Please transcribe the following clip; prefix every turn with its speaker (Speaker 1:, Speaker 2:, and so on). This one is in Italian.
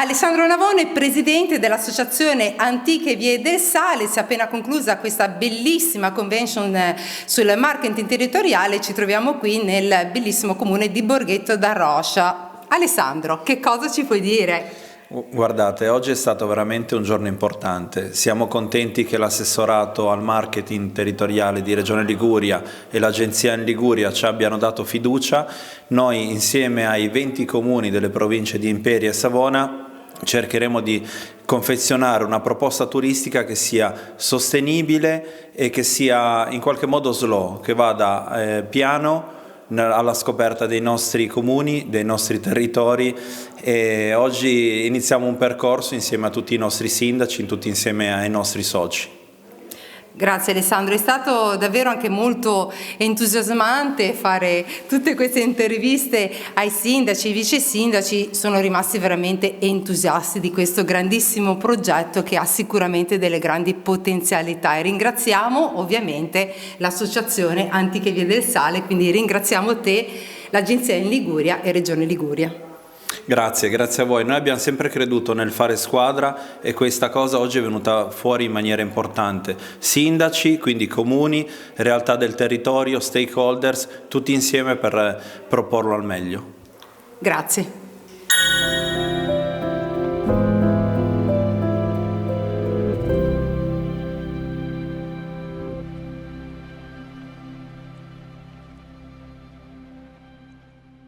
Speaker 1: Alessandro Navone, presidente dell'Associazione Antiche Vie del Sale. Si è appena conclusa questa bellissima convention sul marketing territoriale. Ci troviamo qui nel bellissimo comune di Borghetto d'Arroscia. Alessandro, che cosa ci puoi dire?
Speaker 2: Guardate, oggi è stato veramente un giorno importante. Siamo contenti che l'assessorato al marketing territoriale di Regione Liguria e l'agenzia in Liguria ci abbiano dato fiducia. Noi, insieme ai 20 comuni delle province di Imperia e Savona, cercheremo di confezionare una proposta turistica che sia sostenibile e che sia in qualche modo slow, che vada piano alla scoperta dei nostri comuni, dei nostri territori, e oggi iniziamo un percorso insieme a tutti i nostri sindaci, tutti insieme ai nostri soci.
Speaker 1: Grazie Alessandro, è stato davvero anche molto entusiasmante fare tutte queste interviste ai sindaci, ai vice sindaci. Sono rimasti veramente entusiasti di questo grandissimo progetto che ha sicuramente delle grandi potenzialità, e ringraziamo ovviamente l'Associazione Antiche Vie del Sale, quindi ringraziamo te, l'Agenzia in Liguria e Regione Liguria.
Speaker 2: Grazie a voi. Noi abbiamo sempre creduto nel fare squadra e questa cosa oggi è venuta fuori in maniera importante. Sindaci, quindi comuni, realtà del territorio, stakeholders, tutti insieme per proporlo al meglio.
Speaker 1: Grazie.